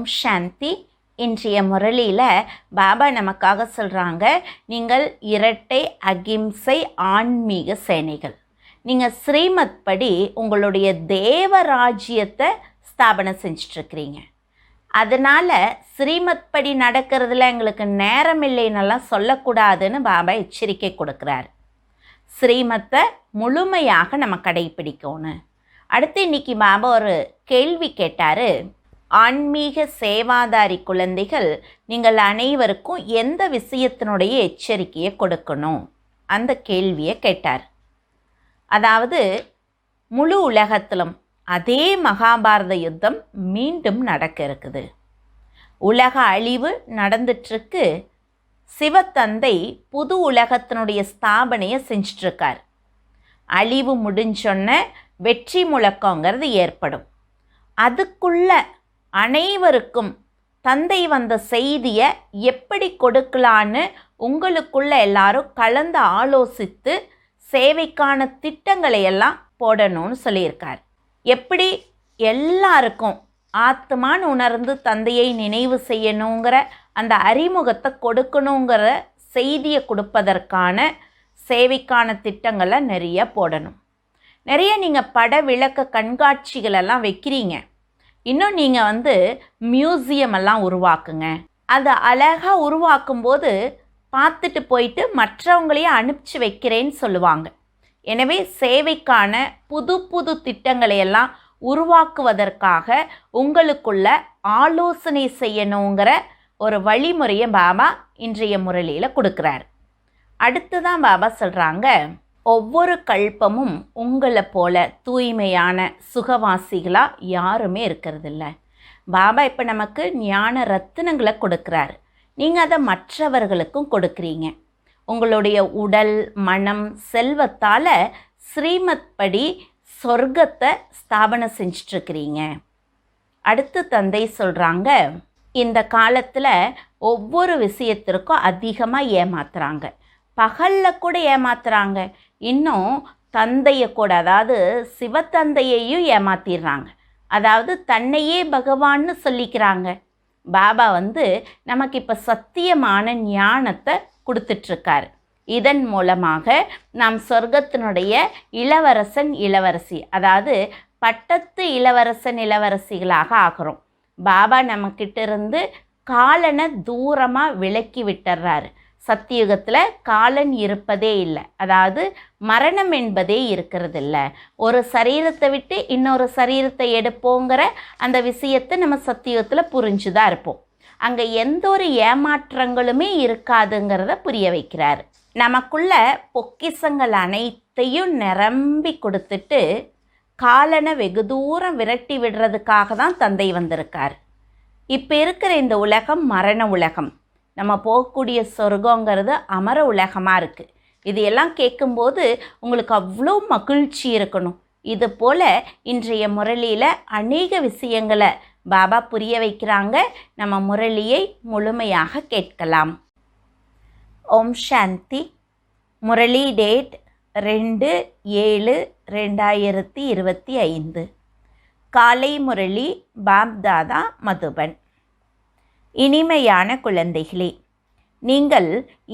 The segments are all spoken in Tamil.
ஓம் சாந்தி. இன்றைய முரளியில் பாபா நமக்காக சொல்கிறாங்க, நீங்கள் இரட்டை அகிம்சை ஆன்மீக சேனைகள். நீங்கள் ஸ்ரீமத் படி உங்களுடைய தேவராஜ்யத்தை ஸ்தாபனம் செஞ்சிட்ருக்கிறீங்க. அதனால் ஸ்ரீமத் படி நடக்கிறதுல எங்களுக்கு நேரம் இல்லைன்னெல்லாம் சொல்லக்கூடாதுன்னு பாபா எச்சரிக்கை கொடுக்குறாரு. ஸ்ரீமத்தை முழுமையாக நம்ம கடைப்பிடிக்கணும். அடுத்து இன்னைக்கு பாபா ஒரு கேள்வி கேட்டார். ஆன்மீக சேவாதாரி குழந்தைகள், நீங்கள் அனைவருக்கும் எந்த விஷயத்தினுடைய எச்சரிக்கையை கொடுக்கணும்? அந்த கேள்வியை கேட்டார். அதாவது முழு உலகத்திலும் அதே மகாபாரத யுத்தம் மீண்டும் நடக்க இருக்குது. உலக அழிவு நடந்துட்டுருக்கு. சிவத்தந்தை புது உலகத்தினுடைய ஸ்தாபனையை செஞ்சிட்ருக்கார். அழிவு முடிஞ்சொன்ன வெற்றி முழக்கங்கிறது ஏற்படும். அதுக்குள்ள அனைவருக்கும் தந்தை வந்த செய்தியை எப்படி கொடுக்கலான்னு உங்களுக்குள்ள எல்லாரும் கலந்து ஆலோசித்து சேவைக்கான திட்டங்களை எல்லாம் போடணும்னு சொல்லியிருக்கார். எப்படி எல்லாருக்கும் ஆத்மான்னு உணர்ந்து தந்தையை நினைவு செய்யணுங்கிற அந்த அறிமுகத்தை கொடுக்கணுங்கிற செய்தியை கொடுப்பதற்கான சேவைக்கான திட்டங்களை நிறைய போடணும். நிறைய நீங்கள் பட விளக்க கண்காட்சிகளெல்லாம் வைக்கிறீங்க. இன்னும் நீங்கள் மியூசியம் எல்லாம் உருவாக்குங்க. அதை அழகாக உருவாக்கும்போது பார்த்துட்டு போயிட்டு மற்றவங்களையும் அனுப்பிச்சி வைக்கிறேன்னு சொல்லுவாங்க. எனவே சேவைக்கான புது புது திட்டங்களையெல்லாம் உருவாக்குவதற்காக உங்களுக்குள்ள ஆலோசனை செய்யணுங்கிற ஒரு வழிமுறையை பாபா இன்றைய முரளியில் கொடுக்குறாரு. அடுத்து தான் பாபா சொல்கிறாங்க, ஒவ்வொரு கல்பமும் உங்களை போல தூய்மையான சுகவாசிகளாக யாருமே இருக்கிறதில்ல. பாபா இப்போ நமக்கு ஞான ரத்தினங்களை கொடுக்குறாரு. நீங்கள் அதை மற்றவர்களுக்கும் கொடுக்குறீங்க. உங்களுடைய உடல் மனம் செல்வத்தால் ஸ்ரீமத் படி சொர்க்கத்தை ஸ்தாபனம் செஞ்சிட்ருக்கிறீங்க. அடுத்து தந்தை சொல்கிறாங்க, இந்த காலத்தில் ஒவ்வொரு விஷயத்திற்கும் அதிகமாக ஏமாத்துறாங்க. பகலில் கூட ஏமாத்துறாங்க. இன்னும் தந்தையை கூட, அதாவது சிவத்தந்தையையும் ஏமாத்திடுறாங்க. அதாவது தன்னையே பகவான்னு சொல்லிக்கிறாங்க. பாபா நமக்கு இப்போ சத்தியமான ஞானத்தை கொடுத்துட்ருக்காரு. இதன் மூலமாக நாம் சொர்க்கத்தினுடைய இளவரசன் இளவரசி, அதாவது பட்டத்து இளவரசன் இளவரசிகளாக ஆகிறோம். பாபா நம்மக்கிட்ட இருந்து காலனை தூரமாக விலக்கி விட்டுறாரு. சத்தியுகத்தில் காலன் இருப்பதே இல்லை, அதாவது மரணம் என்பதே இருக்கிறது இல்லை. ஒரு சரீரத்தை விட்டு இன்னொரு சரீரத்தை எடுப்போங்கிற அந்த விஷயத்தை நம்ம சத்தியுகத்தில் புரிஞ்சுதான் இருப்போம். அங்கே எந்த ஒரு ஏமாற்றங்களுமே இருக்காதுங்கிறத புரிய வைக்கிறார். நமக்குள்ள பொக்கிசங்கள் அனைத்தையும் நிரம்பி கொடுத்துட்டு காலனை வெகு தூரம் விரட்டி விடுறதுக்காக தான் தந்தை வந்திருக்கார். இப்போ இருக்கிற இந்த உலகம் மரண உலகம். நம்ம போகக்கூடிய சொர்க்கங்கிறது அமர உலகமாக இருக்குது. இது எல்லாம் கேட்கும்போது உங்களுக்கு அவ்வளோ மகிழ்ச்சி இருக்கணும். இது போல் இன்றைய முரளியில் அநேக விஷயங்களை பாபா புரிய வைக்கிறாங்க. நம்ம முரளியை முழுமையாக கேட்கலாம். ஓம் சாந்தி. முரளி டேட் 2/7/2025. காலை முரளி பாப்தாதா மதுபன். இனிமையான குழந்தைகளே, நீங்கள்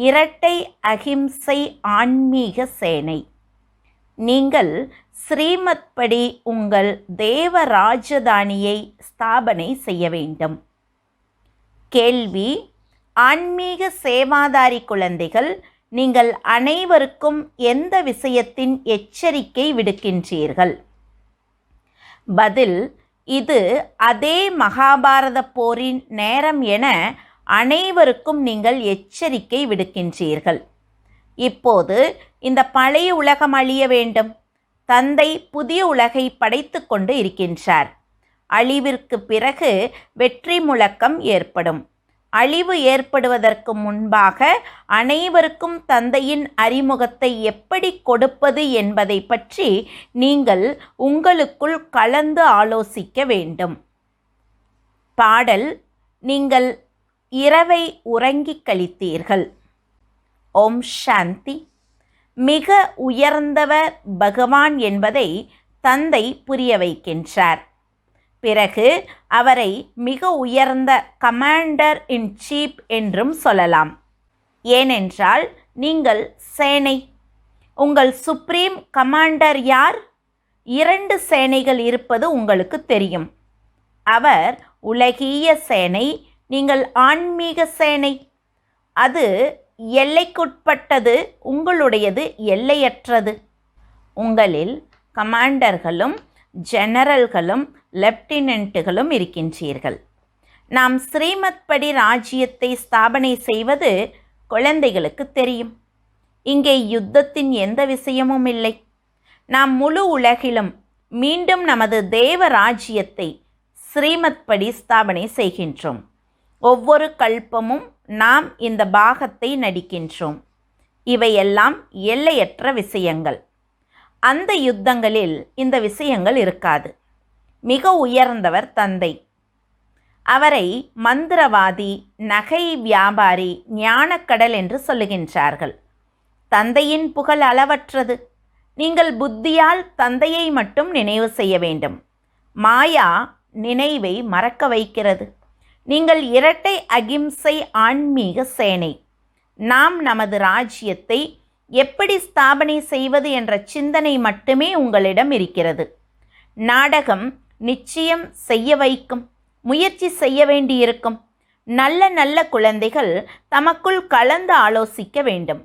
இரட்டை அகிம்சை ஆன்மீக சேனை. நீங்கள் ஸ்ரீமத் படி உங்கள் தேவ ராஜதானியை ஸ்தாபனை செய்ய வேண்டும். கேள்வி: ஆன்மீக சேவாதாரி குழந்தைகள், நீங்கள் அனைவருக்கும் எந்த விஷயத்தின் எச்சரிக்கை விடுக்கின்றீர்கள்? பதில்: இது அதே மகாபாரத போரின் நேரம் என அனைவருக்கும் நீங்கள் எச்சரிக்கை விடுக்கின்றீர்கள். இப்போது இந்த பழைய உலகம் அழிய வேண்டும். தந்தை புதிய உலகை படைத்து கொண்டு இருக்கின்றார். அழிவிற்கு பிறகு வெற்றி முழக்கம் ஏற்படும். அழிவு ஏற்படுவதற்கு முன்பாக அனைவருக்கும் தந்தையின் அறிமுகத்தை எப்படி கொடுப்பது என்பதை பற்றி நீங்கள் உங்களுக்குள் கலந்து ஆலோசிக்க வேண்டும். பாடல்: நீங்கள் இரவை உறங்கிக் கழித்தீர்கள். ஓம் சாந்தி. மிக உயர்ந்தவர் பகவான் என்பதை தந்தை புரிய வைக்கின்றார். பிறகு அவரை மிக உயர்ந்த கமாண்டர் இன் சீஃப் என்றும் சொல்லலாம். ஏனென்றால் நீங்கள் சேனை. உங்கள் சுப்ரீம் கமாண்டர் யார்? 2 சேனைகள் இருப்பது உங்களுக்கு தெரியும். அவர் உலகிய சேனை, நீங்கள் ஆன்மீக சேனை. அது எல்லைக்குட்பட்டது, உங்களுடையது எல்லையற்றது. உங்களில் கமாண்டர்களும் ஜெனரல்களும் லெப்டினன்ட்டுகளும் இருக்கின்றீர்கள். நாம் ஸ்ரீமத் படி ராஜ்யத்தை ஸ்தாபனை செய்வது குழந்தைகளுக்கு தெரியும். இங்கே யுத்தத்தின் எந்த விஷயமும் இல்லை. நாம் முழு உலகிலும் மீண்டும் நமது தேவ ராஜ்யத்தை ஸ்ரீமத் படி ஸ்தாபனை செய்கின்றோம். ஒவ்வொரு கல்பமும் நாம் இந்த பாகத்தை நடிக்கின்றோம். இவையெல்லாம் எல்லையற்ற விஷயங்கள். அந்த யுத்தங்களில் இந்த விஷயங்கள் இருக்காது. மிக உயர்ந்தவர் தந்தை. அவரை மந்திரவாதி, நகை வியாபாரி, ஞானக்கடல் என்று சொல்லுகின்றார்கள். தந்தையின் புகழ் அளவற்றது. நீங்கள் புத்தியால் தந்தையை மட்டும் நினைவு செய்ய வேண்டும். மாயா நினைவை மறக்க வைக்கிறது. நீங்கள் இரட்டை அகிம்சை ஆன்மீக சேனை. நாம் நமது ராஜ்யத்தை எப்படி ஸ்தாபனை செய்வது என்ற சிந்தனை மட்டுமே உங்களிடம் இருக்கிறது. நாடகம் நிச்சயம் செய்ய வைக்கும். முயற்சி செய்ய வேண்டியிருக்கும். நல்ல நல்ல குழந்தைகள் தமக்குள் கலந்து ஆலோசிக்க வேண்டும்.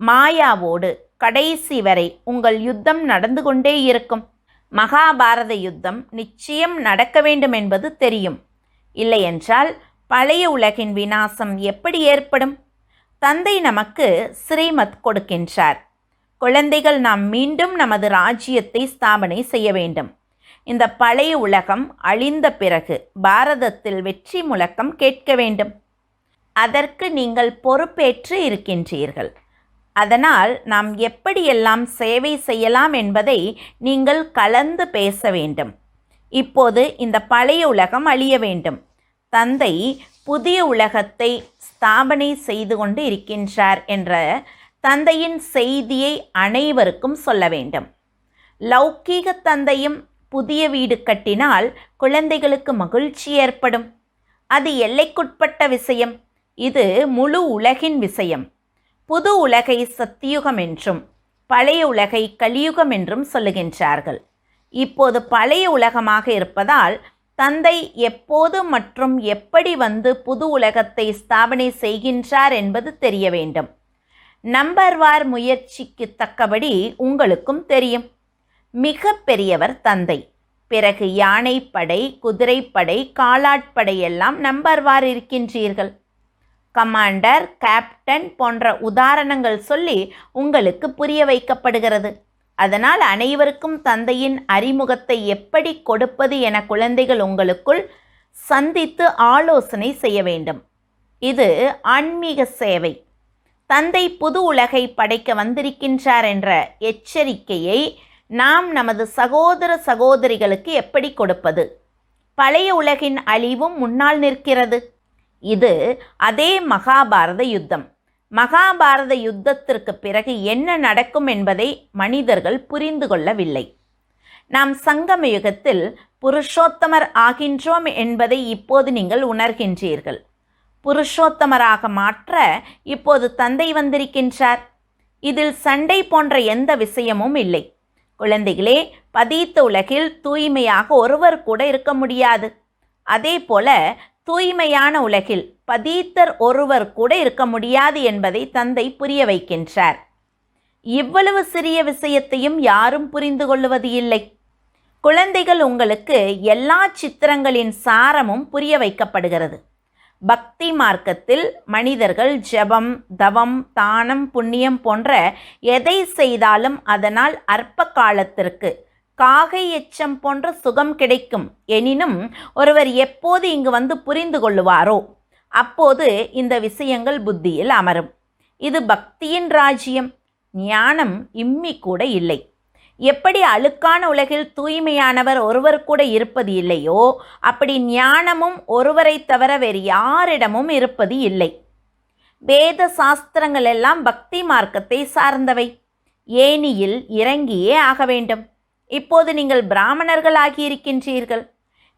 மாயாவோடு கடைசி வரை உங்கள் யுத்தம் நடந்து கொண்டே இருக்கும். மகாபாரத யுத்தம் நிச்சயம் நடக்க வேண்டும் என்பது தெரியும். இல்லையென்றால் பழைய உலகின் விநாசம் எப்படி ஏற்படும்? தந்தை நமக்கு ஸ்ரீமத் கொடுக்கின்றார். குழந்தைகள், நாம் மீண்டும் நமது ராஜ்யத்தை ஸ்தாபனை செய்ய வேண்டும். இந்த பழைய உலகம் அழிந்த பிறகு பாரதத்தில் வெற்றி முழக்கம் கேட்க வேண்டும். அதற்கு நீங்கள் பொறுப்பேற்று இருக்கின்றீர்கள். அதனால் நாம் எப்படியெல்லாம் சேவை செய்யலாம் என்பதை நீங்கள் கலந்து பேச வேண்டும். இப்போது இந்த பழைய உலகம் அழிய வேண்டும். தந்தை புதிய உலகத்தை ஸ்தாபனை செய்து கொண்டு இருக்கின்றார் என்ற தந்தையின் செய்தியை அனைவருக்கும் சொல்ல வேண்டும். லௌகீக தந்தையும் புதிய வீடு கட்டினால் குழந்தைகளுக்கு மகிழ்ச்சி ஏற்படும். அது எல்லைக்குட்பட்ட விஷயம். இது முழு உலகின் விஷயம். புது உலகை சத்தியுகம் என்றும் பழைய உலகை கலியுகம் என்றும் சொல்லுகின்றார்கள். இப்போது பழைய உலகமாக இருப்பதால் தந்தை எப்போது மற்றும் எப்படி வந்து புது உலகத்தை ஸ்தாபனை செய்கின்றார் என்பது தெரிய வேண்டும். நம்பர்வார் முயற்சிக்கு தக்கபடி உங்களுக்கும் தெரியும். மிக பெரியவர் தந்தை. பிறகு யானைப்படை, குதிரைப்படை, காலாட்படை எல்லாம் நம்பர்வார் இருக்கின்றீர்கள். கமாண்டர், கேப்டன் போன்ற உதாரணங்கள் சொல்லி உங்களுக்கு புரிய வைக்கப்படுகிறது. அதனால் அனைவருக்கும் தந்தையின் அறிமுகத்தை எப்படி கொடுப்பது என குழந்தைகள் உங்களுக்குள் சந்தித்து ஆலோசனை செய்ய வேண்டும். இது ஆன்மீக சேவை. தந்தை புது உலகை படைக்க வந்திருக்கின்றார் என்ற எச்சரிக்கையை நாம் நமது சகோதர சகோதரிகளுக்கு எப்படி கொடுப்பது? பழைய உலகின் அழிவும் முன்னால் நிற்கிறது. இது அதே மகாபாரத யுத்தம். மகாபாரத யுத்தத்திற்கு பிறகு என்ன நடக்கும் என்பதை மனிதர்கள் புரிந்து கொள்ளவில்லை. நாம் சங்கம யுகத்தில் புருஷோத்தமர் ஆகின்றோம் என்பதை இப்போது நீங்கள் உணர்கின்றீர்கள். புருஷோத்தமராக மாற்ற இப்போது தந்தை வந்திருக்கின்றார். இதில் சண்டை போன்ற எந்த விஷயமும் இல்லை. குழந்தைகளே, பதீத்த உலகில் தூய்மையாக ஒருவர் கூட இருக்க முடியாது. அதே போல தூய்மையான உலகில் பதீத்தர் ஒருவர் கூட இருக்க முடியாது என்பதை தந்தை புரிய வைக்கின்றார். இவ்வளவு சிறிய விஷயத்தையும் யாரும் புரிந்து கொள்வது இல்லை. குழந்தைகள், உங்களுக்கு எல்லா சித்திரங்களின் சாரமும் புரிய வைக்கப்படுகிறது. பக்தி மார்க்கத்தில் மனிதர்கள் ஜெபம், தவம், தானம், புண்ணியம் போன்ற எதை செய்தாலும் அதனால் அற்ப காலத்திற்கு காகை எச்சம் போன்ற சுகம் கிடைக்கும். எனினும் ஒருவர் எப்போது இங்கு வந்து புரிந்து கொள்ளுவாரோ அப்போது இந்த விஷயங்கள் புத்தியில் அமரும். இது பக்தியின் ராஜ்யம். ஞானம் இம்மி கூட இல்லை. எப்படி அழுக்கான உலகில் தூய்மையானவர் ஒருவர் கூட இருப்பது இல்லையோ அப்படி ஞானமும் ஒருவரை தவிர வேறு யாரிடமும் இருப்பது இல்லை. வேத சாஸ்திரங்கள் எல்லாம் பக்தி மார்க்கத்தை சார்ந்தவை. ஏனியில் இறங்கியே ஆக வேண்டும். இப்போது நீங்கள் பிராமணர்கள் ஆகியிருக்கின்றீர்கள்.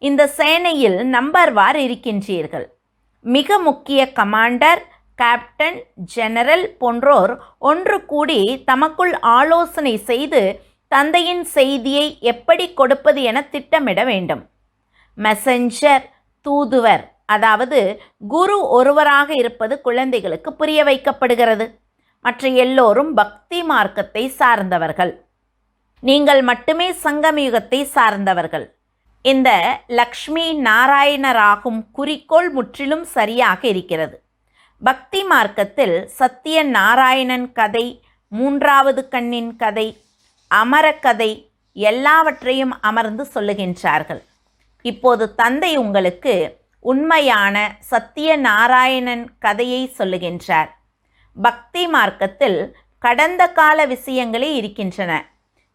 இந்த சேனையில் நம்பர்வார் இருக்கின்றீர்கள். மிக முக்கிய கமாண்டர், கேப்டன், ஜெனரல் போன்றோர் ஒன்று கூடி தமக்குள் ஆலோசனை செய்து தந்தையின் செய்தியை எப்படி கொடுப்பது என திட்டமிட வேண்டும். மெசஞ்சர், தூதுவர், அதாவது குரு ஒருவராக இருப்பது குழந்தைகளுக்கு புரிய வைக்கப்படுகிறது. மற்ற எல்லோரும் பக்தி மார்க்கத்தை சார்ந்தவர்கள். நீங்கள் மட்டுமே சங்கமயுகத்தை சார்ந்தவர்கள். இந்த லக்ஷ்மி நாராயணராகும் குறிக்கோள் முற்றிலும் சரியாக இருக்கிறது. பக்தி மார்க்கத்தில் சத்திய நாராயணன் கதை, மூன்றாவது கண்ணின் கதை, அமர கதை எல்லாவற்றையும் அமர்ந்து சொல்லுகின்றார்கள். இப்போது தந்தை உங்களுக்கு உண்மையான சத்திய நாராயணன் கதையை சொல்லுகின்றார். பக்தி மார்க்கத்தில் கடந்த கால விஷயங்களே இருக்கின்றன.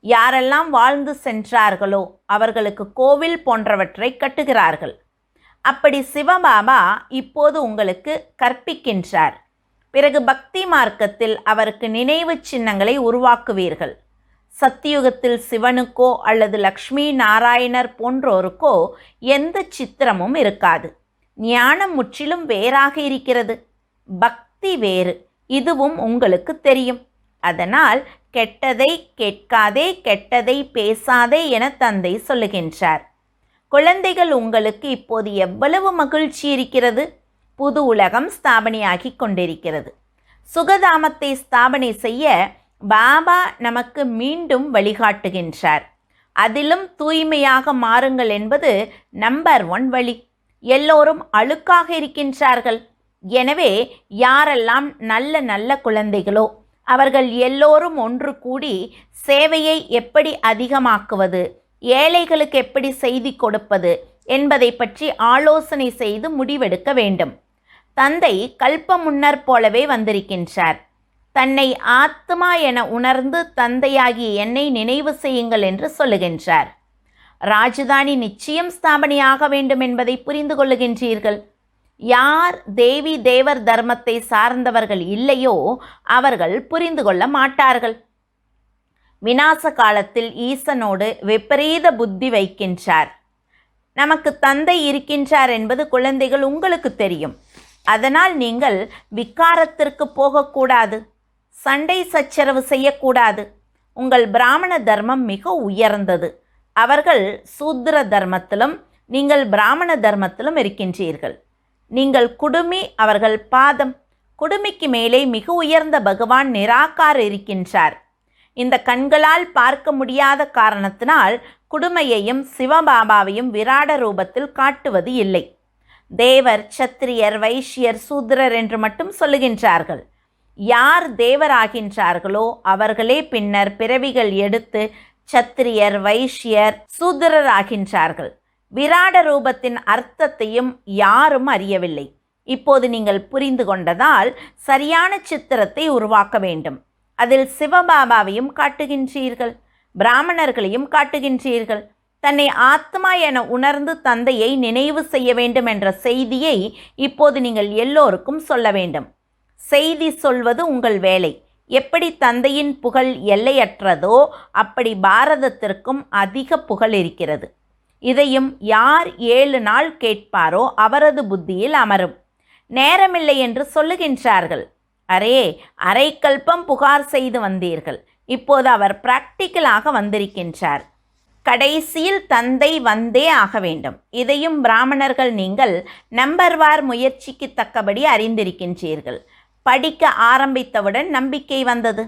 யாரெல்லாம் வாழ்ந்து சென்றார்களோ அவர்களுக்கு கோவில் போன்றவற்றை கட்டுகிறார்கள். அப்படி சிவபாபா இப்போது உங்களுக்கு கற்பிக்கின்றார். பிறகு பக்தி மார்க்கத்தில் அவருக்கு நினைவு சின்னங்களை உருவாக்குவீர்கள். சத்தியுகத்தில் சிவனுக்கோ அல்லது லக்ஷ்மி நாராயணர் போன்றோருக்கோ எந்த சித்திரமும் இருக்காது. ஞானம் முற்றிலும் வேறாக இருக்கிறது. பக்தி வேறு. இதுவும் உங்களுக்கு தெரியும். அதனால் கெட்டதை கேட்காதே, கெட்டதை பேசாதே என தந்தை சொல்லுகின்றார். குழந்தைகள், உங்களுக்கு இப்போது எவ்வளவு மகிழ்ச்சி இருக்கிறது. புது உலகம் ஸ்தாபனையாகி கொண்டிருக்கிறது. சுகதாமத்தை ஸ்தாபனை செய்ய பாபா நமக்கு மீண்டும் வழிகாட்டுகின்றார். அதிலும் தூய்மையாக மாறுங்கள் என்பது நம்பர் 1 வழி. எல்லோரும் அழுக்காக இருக்கின்றார்கள். எனவே யாரெல்லாம் நல்ல நல்ல குழந்தைகளோ அவர்கள் எல்லோரும் ஒன்று கூடி சேவையை எப்படி அதிகமாக்குவது, ஏழைகளுக்கு எப்படி செய்தி கொடுப்பது என்பதை பற்றி ஆலோசனை செய்து முடிவெடுக்க வேண்டும். தந்தை கல்ப முன்னர் போலவே வந்திருக்கின்றார். தன்னை ஆத்மா என உணர்ந்து தந்தையாகிய என்னை நினைவு செய்யுங்கள் என்று சொல்லுகின்றார். ராஜதானி நிச்சயம் ஸ்தாபனையாக வேண்டும் என்பதை புரிந்து கொள்ளுகின்றீர்கள். யார் தேவி தேவர் தர்மத்தை சார்ந்தவர்கள் இல்லையோ அவர்கள் புரிந்து கொள்ள மாட்டார்கள். விநாச காலத்தில் ஈசனோடு விபரீத புத்தி வைக்கின்றார். நமக்கு தந்தை இருக்கின்றார் என்பது குழந்தைகள் உங்களுக்கு தெரியும். அதனால் நீங்கள் விக்காரத்திற்கு போகக்கூடாது. சண்டை சச்சரவு செய்யக்கூடாது. உங்கள் பிராமண தர்மம் மிக உயர்ந்தது. அவர்கள் சூத்திர தர்மத்திலும் நீங்கள் பிராமண தர்மத்திலும் இருக்கின்றீர்கள். நீங்கள் குடுமி, அவர்கள் பாதம். குடுமிக்கு மேலே மிக உயர்ந்த பகவான் நிராகார் இருக்கின்றார். இந்த கண்களால் பார்க்க முடியாத காரணத்தினால் குடுமையையும் சிவபாபாவையும் விராட ரூபத்தில் காட்டுவது இல்லை. தேவர், சத்திரியர், வைஷ்யர், சூத்திரர் என்று மட்டும் சொல்லுகின்றார்கள். யார் தேவராகின்றார்களோ அவர்களே பின்னர் பிறவிகள் எடுத்து சத்திரியர், வைஷ்யர், சூத்திரர் ஆகின்றார்கள். விராட ரூபத்தின் அர்த்தத்தையும் யாரும் அறியவில்லை. இப்போது நீங்கள் புரிந்து கொண்டதால் சரியான சித்திரத்தை உருவாக்க வேண்டும். அதில் சிவபாபாவையும் காட்டுகின்றீர்கள், பிராமணர்களையும் காட்டுகின்றீர்கள். தன்னை ஆத்மா என உணர்ந்து தந்தையை நினைவு செய்ய வேண்டும் என்ற செய்தியை இப்போது நீங்கள் எல்லோருக்கும் சொல்ல வேண்டும். செய்தி சொல்வது உங்கள் வேலை. எப்படி தந்தையின் புகழ் எல்லையற்றதோ அப்படி பாரதத்திற்கும் அதிக புகழ் இருக்கிறது. இதையும் யார் 7 நாள் கேட்பாரோ அவரது புத்தியில் அமரும். நேரமில்லை என்று சொல்லுகின்றார்கள். அரை கல்பம் புகார் செய்து வந்தீர்கள். இப்போது அவர் பிராக்டிக்கலாக வந்திருக்கின்றார். கடைசியில் தந்தை வந்தே ஆக வேண்டும். இதையும் பிராமணர்கள் நீங்கள் நம்பர்வார் முயற்சிக்கு தக்கபடி அறிந்திருக்கின்றீர்கள். படிக்க ஆரம்பித்தவுடன் நம்பிக்கை வந்தது.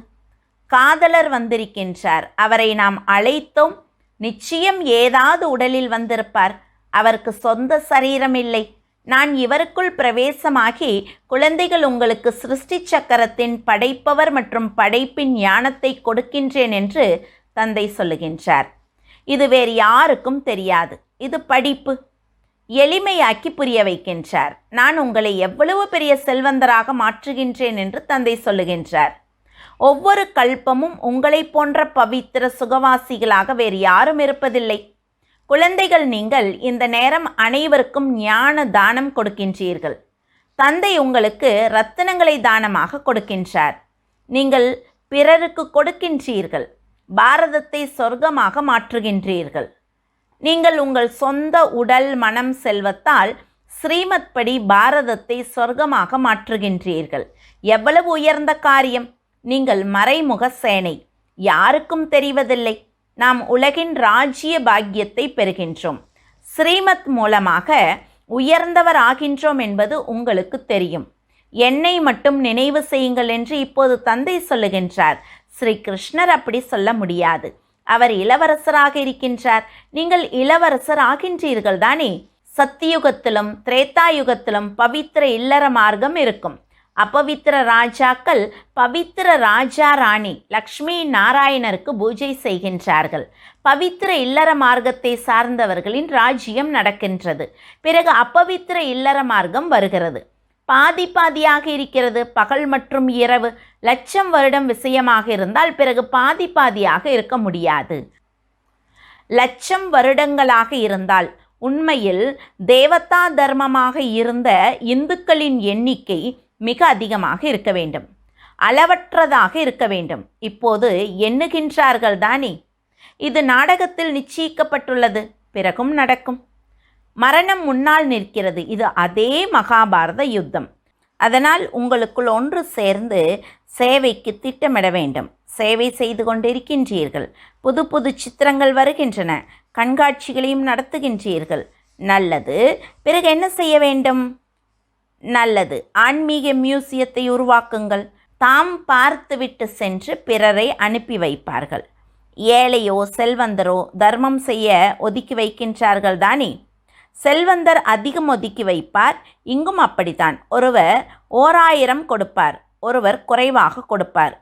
காதலர் வந்திருக்கின்றார். அவரை நாம் அழைத்தோம். நிச்சயம் ஏதாவது உடலில் வந்திருப்பார். அவருக்கு சொந்த சரீரம் இல்லை. நான் இவருக்குள் பிரவேசமாகி குழந்தைகள் உங்களுக்கு சிருஷ்டி சக்கரத்தின் படைப்பவர் மற்றும் படைப்பின் ஞானத்தை கொடுக்கின்றேன் என்று தந்தை சொல்லுகின்றார். இது வேறு யாருக்கும் தெரியாது. இது படிப்பு. எளிமையாக்கி புரிய வைக்கின்றார். நான் உங்களை எவ்வளவு பெரிய செல்வந்தராக மாற்றுகின்றேன் என்று தந்தை சொல்லுகின்றார். ஒவ்வொரு கல்பமும் உங்களை போன்ற பவித்திர சுகவாசிகளாக வேறு யாரும் இருப்பதில்லை. குழந்தைகள், நீங்கள் இந்த நேரம் அனைவருக்கும் ஞான தானம் கொடுக்கின்றீர்கள். தந்தை உங்களுக்கு ரத்தினங்களை தானமாக கொடுக்கின்றார். நீங்கள் பிறருக்கு கொடுக்கின்றீர்கள். பாரதத்தை சொர்க்கமாக மாற்றுகின்றீர்கள். நீங்கள் உங்கள் சொந்த உடல் மனம் செல்வத்தால் ஸ்ரீமத் படி பாரதத்தை சொர்க்கமாக மாற்றுகின்றீர்கள். எவ்வளவு உயர்ந்த காரியம்! நீங்கள் மறைமுக சேனை, யாருக்கும் தெரிவதில்லை. நாம் உலகின் ராஜ்ய பாக்கியத்தை பெறுகின்றோம். ஸ்ரீமத் மூலமாக உயர்ந்தவர் ஆகின்றோம் என்பது உங்களுக்கு தெரியும். என்னை மட்டும் நினைவு செய்யுங்கள் என்று இப்போது தந்தை சொல்லுகின்றார். ஸ்ரீ கிருஷ்ணர் அப்படி சொல்ல முடியாது. அவர் இளவரசராக இருக்கின்றார். நீங்கள் இளவரசர் ஆகின்றீர்கள் தானே. சத்தியுகத்திலும் திரேதாயுகத்திலும் பவித்திர இல்லற மார்க்கம் இருக்கும். அபவித்திர ராஜாக்கள் பவித்திர ராஜா ராணி லக்ஷ்மி நாராயணருக்கு பூஜை செய்கின்றார்கள். பவித்திர இல்லற மார்க்கத்தை சார்ந்தவர்களின் ராஜ்யம் நடக்கின்றது. பிறகு அபவித்திர இல்லற மார்க்கம் வருகிறது. பாதி பாதியாக இருக்கிறது. பகல் மற்றும் இரவு 1,00,000 வருடம் விஷயமாக இருந்தால் பிறகு பாதி பாதியாக இருக்க முடியாது. 1,00,000 வருடங்களாக இருந்தால் உண்மையில் தேவதா தர்மமாக இருந்த இந்துக்களின் எண்ணிக்கை மிக அதிகமாக இருக்க வேண்டும். அளவற்றதாக இருக்க வேண்டும். இப்போது எண்ணுகின்றார்கள் தானே. இது நாடகத்தில் நிச்சயிக்கப்பட்டுள்ளது. பிறகும் நடக்கும். மரணம் முன்னால் நிற்கிறது. இது அதே மகாபாரத யுத்தம். அதனால் உங்களுக்குள் ஒன்று சேர்ந்து சேவைக்கு திட்டமிட வேண்டும். சேவை செய்து கொண்டிருக்கின்றீர்கள். புது புது சித்திரங்கள் வருகின்றன. கண்காட்சிகளையும் நடத்துகின்றீர்கள். நல்லது. பிறகு என்ன செய்ய வேண்டும்? நல்லது. ஆன்மீக மியூசியத்தை உருவாக்குங்கள். தாம் பார்த்துவிட்டு சென்று பிறரை அனுப்பி வைப்பார்கள். ஏழையோ செல்வந்தரோ தர்மம் செய்ய ஒதுக்கி வைக்கின்றார்கள் தானே. செல்வந்தர் அதிகம் ஒதுக்கி வைப்பார். இங்கும் அப்படித்தான். ஒருவர் 1000 கொடுப்பார், ஒருவர் குறைவாக கொடுப்பார்.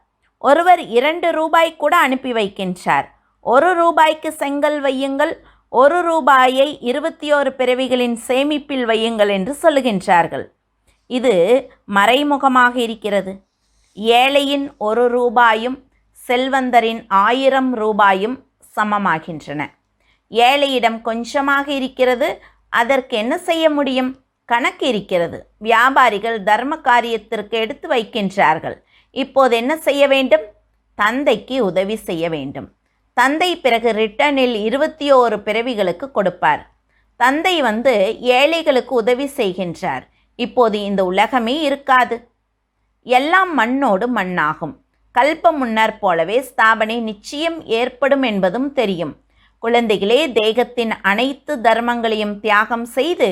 ஒருவர் 2 ரூபாய் கூட அனுப்பி வைக்கின்றார். 1 ரூபாய்க்கு செங்கல் வையுங்கள், 1 ரூபாயை 21 பிறவிகளின் சேமிப்பில் வையுங்கள் என்று சொல்லுகின்றார்கள். இது மறைமுகமாக இருக்கிறது. ஏழையின் 1 ரூபாயும் செல்வந்தரின் 1000 ரூபாயும் சமமாகின்றன. ஏழையிடம் கொஞ்சமாக இருக்கிறது. அதற்கு என்ன செய்ய முடியும்? கணக்கு இருக்கிறது. வியாபாரிகள் தர்ம காரியத்திற்கு எடுத்து வைக்கின்றார்கள். இப்போது என்ன செய்ய வேண்டும்? தந்தைக்கு உதவி செய்ய வேண்டும். தந்தை பிறகு ரிட்டனில் 21 பிறவிகளுக்கு கொடுப்பார். தந்தை ஏழைகளுக்கு உதவி செய்கின்றார். இப்போது இந்த உலகமே இருக்காது. எல்லாம் மண்ணோடு மண்ணாகும். கல்ப முன்னர் போலவே ஸ்தாபனை நிச்சயம் ஏற்படும் என்பதும் தெரியும். குழந்தைகளே, தேகத்தின் அனைத்து தர்மங்களையும் தியாகம் செய்து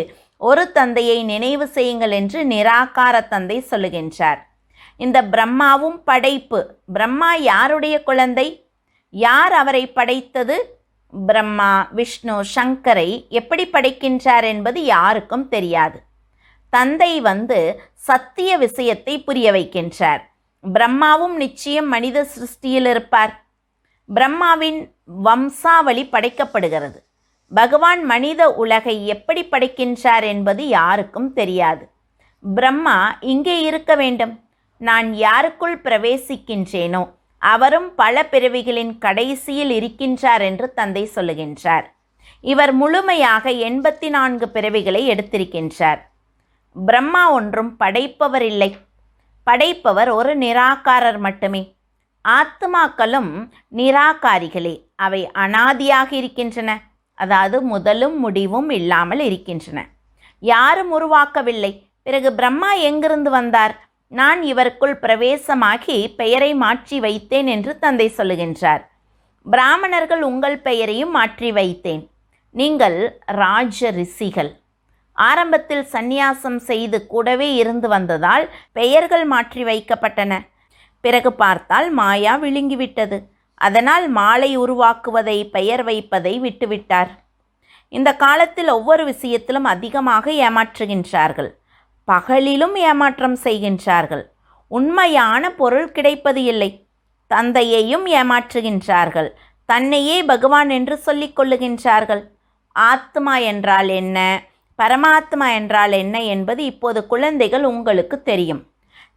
ஒரு தந்தையை நினைவு செய்யுங்கள் என்று நிராகார தந்தை சொல்லுகின்றார். இந்த பிரம்மாவும் படைப்பு. பிரம்மா யாருடைய குழந்தை? யார் அவரை படைத்தது? பிரம்மா விஷ்ணு சங்கரை எப்படி படைக்கின்றார் என்பது யாருக்கும் தெரியாது. தந்தை சத்திய விஷயத்தை புரிய வைக்கின்றார். பிரம்மாவும் நிச்சயம் மனித சிருஷ்டியில் இருப்பார். பிரம்மாவின் வம்சாவளி படைக்கப்படுகிறது. பகவான் மனித உலகை எப்படி படைக்கின்றார் என்பது யாருக்கும் தெரியாது. பிரம்மா இங்கே இருக்க வேண்டும். நான் யாருக்குள் பிரவேசிக்கின்றேனோ அவரும் பல பிறவிகளின் கடைசியில் இருக்கின்றார் என்று தந்தை சொல்லுகின்றார். இவர் முழுமையாக 84 பிறவிகளை எடுத்திருக்கின்றார். பிரம்மா ஒன்றும் படைப்பவர் இல்லை. படைப்பவர் ஒரு நிராகாரர் மட்டுமே. ஆத்மாக்களும் நிராகாரிகளே. அவை அனாதியாக இருக்கின்றன. அதாவது முதலும் முடிவும் இல்லாமல் இருக்கின்றன. யாரும் உருவாக்கவில்லை. பிறகு பிரம்மா எங்கிருந்து வந்தார்? நான் இவருக்குள் பிரவேசமாகி பெயரை மாற்றி வைத்தேன் என்று தந்தை சொல்லுகின்றார். பிராமணர்கள் உங்கள் பெயரையும் மாற்றி வைத்தேன். நீங்கள் ராஜ ரிஷிகள். ஆரம்பத்தில் சந்நியாசம் செய்து கூடவே இருந்து வந்ததால் பெயர்கள் மாற்றி வைக்கப்பட்டன. பிறகு பார்த்தால் மாயா விழுங்கிவிட்டது. அதனால் மாலை உருவாக்குவதை, பெயர் வைப்பதை விட்டுவிட்டார். இந்த காலத்தில் ஒவ்வொரு விஷயத்திலும் அதிகமாக ஏமாற்றுகின்றார்கள். பகலிலும் ஏமாற்றம் செய்கின்றார்கள். உண்மையான பொருள் கிடைப்பது இல்லை. தந்தையையும் ஏமாற்றுகின்றார்கள். தன்னையே பகவான் என்று சொல்லிக் கொள்ளுகின்றார்கள். ஆத்மா என்றால் என்ன, பரமாத்மா என்றால் என்ன என்பது இப்போது குழந்தைகள் உங்களுக்கு தெரியும்.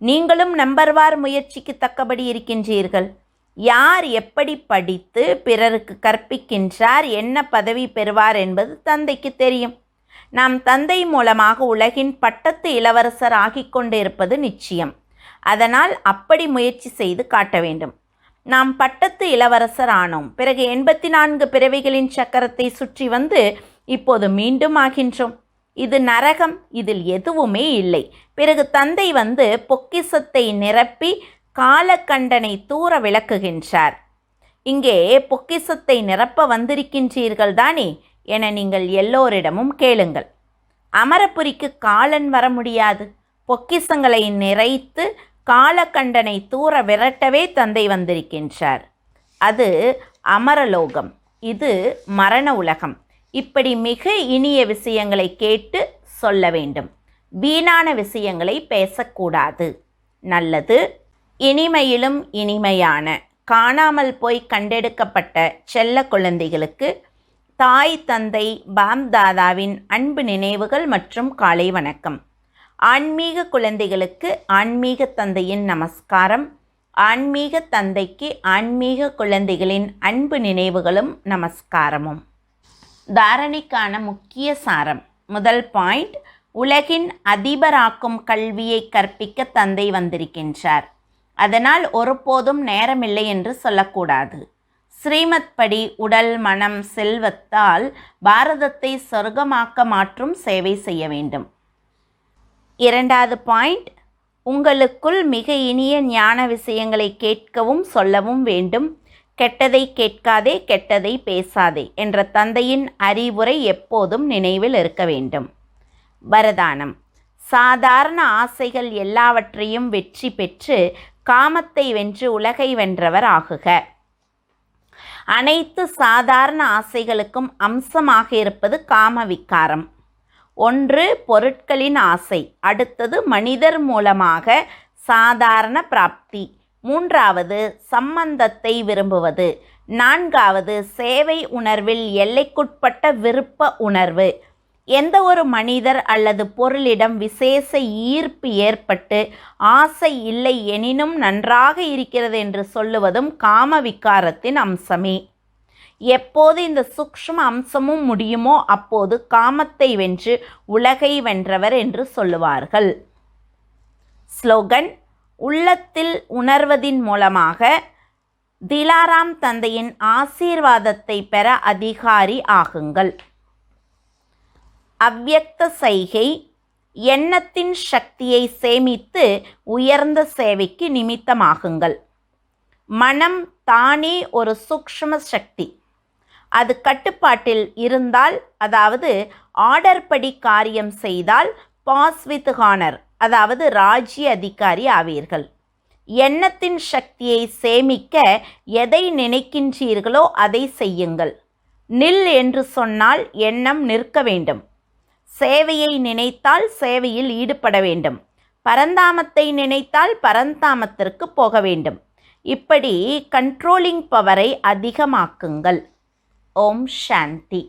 நீங்களும் நம்பர்வார் முயற்சிக்கு தக்கபடி இருக்கின்றீர்கள். யார் எப்படி படித்து பிறருக்கு கற்பிக்கின்றார், என்ன பதவி பெறுவார் என்பது தந்தைக்கு தெரியும். நாம் தந்தை மூலமாக உலகின் பட்டத்து இளவரசர் ஆகிக் கொண்டு இருப்பது நிச்சயம். அதனால் அப்படி முயற்சி செய்து காட்ட வேண்டும். நாம் பட்டத்து இளவரசர் ஆனோம். பிறகு 84 பிறவிகளின் சக்கரத்தை சுற்றி வந்து இப்போது மீண்டும் ஆகின்றோம். இது நரகம், இதில் எதுவுமே இல்லை. பிறகு தந்தை வந்து பொக்கிசத்தை நிரப்பி காலக்கண்டனை தூர விளக்குகின்றார். இங்கே பொக்கிசத்தை நிரப்ப வந்திருக்கின்றீர்கள் தானே என நீங்கள் எல்லோரிடமும் கேளுங்கள். அமரபுரிக்கு காலன் வர முடியாது. பொக்கிசங்களை நிறைத்து காலக்கண்டனை தூர விரட்டவே தந்தை வந்திருக்கின்றார். அது அமரலோகம், இது மரண உலகம். இப்படி மிக இனிய விஷயங்களை கேட்டு சொல்ல வேண்டும். வீணான விஷயங்களை பேசக்கூடாது. நல்லது. இனிமையிலும் இனிமையான காணாமல் போய் கண்டெடுக்கப்பட்ட செல்ல குழந்தைகளுக்கு தாய் தந்தை பாப்தாதாவின் அன்பு நினைவுகள் மற்றும் காலை வணக்கம். ஆன்மீக குழந்தைகளுக்கு ஆன்மீக தந்தையின் நமஸ்காரம். ஆன்மீக தந்தைக்கு ஆன்மீக குழந்தைகளின் அன்பு நினைவுகளும் நமஸ்காரமும். தாரணைக்கான முக்கிய சாரம். முதல் பாயிண்ட், உலகின் அதிபராக்கும் கல்வியை கற்பிக்க தந்தை வந்திருக்கின்றார். அதனால் ஒருபோதும் நேரமில்லை என்று சொல்லக்கூடாது. ஸ்ரீமத் படி உடல் மனம் செல்வத்தால் பாரதத்தை சொர்க்கமாக்க மாற்றும் சேவை செய்ய வேண்டும். இரண்டாவது பாயிண்ட், உங்களுக்குள் மிக இனிய ஞான விஷயங்களை கேட்கவும் சொல்லவும் வேண்டும். கெட்டதை கேட்காதே, கெட்டதை பேசாதே என்ற தந்தையின் அறிவுரை எப்போதும் நினைவில் இருக்க வேண்டும். வரதானம். சாதாரண ஆசைகள் எல்லாவற்றையும் வெற்றி பெற்று காமத்தை வென்று உலகை வென்றவர் ஆகுக. அனைத்து சாதாரண ஆசைகளுக்கும் அம்சமாக இருப்பது காம விகாரம். ஒன்று பொருட்களின் ஆசை, அடுத்தது மனிதர் மூலமாக சாதாரண பிராப்தி, மூன்றாவது சம்பந்தத்தை விரும்புவது, நான்காவது சேவை உணர்வில் எல்லைக்குட்பட்ட விருப்ப உணர்வு. எந்த ஒரு மனிதர் அல்லது பொருளிடம் விசேஷ ஈர்ப்பு ஏற்பட்டு ஆசை இல்லை எனினும் நன்றாக இருக்கிறது என்று சொல்லுவதும் காம விகாரத்தின் அம்சமே. எப்போது இந்த சூக்ஷ்ம அம்சமும் முடியுமோ அப்போது காமத்தை வென்று உலகை வென்றவர் என்று சொல்லுவார்கள். ஸ்லோகன். உள்ளத்தில் உணர்வதின் மூலமாக திலாராம் தந்தையின் ஆசீர்வாதத்தை பெற அதிகாரி ஆகுங்கள். அவ்யக்த சைகை. எண்ணத்தின் சக்தியை சேமித்து உயர்ந்த சேவைக்கு நிமித்தமாகுங்கள். மனம் தானே ஒரு சூக்ஷ்ம சக்தி. அது கட்டுப்பாட்டில் இருந்தால், அதாவது ஆர்டர் படி காரியம் செய்தால் பாஸ் வித் ஹானர், அதாவது ராஜ்ய அதிகாரி ஆவீர்கள். எண்ணத்தின் சக்தியை சேமிக்க எதை நினைக்கின்றீர்களோ அதை செய்யுங்கள். நில் என்று சொன்னால் எண்ணம் நிற்க வேண்டும். சேவையை நினைத்தால் சேவையில் ஈடுபட வேண்டும். பரந்தாமத்தை நினைத்தால் பரந்தாமத்திற்கு போக வேண்டும். இப்படி கண்ட்ரோலிங் பவரை அதிகமாக்குங்கள். ஓம் சாந்தி.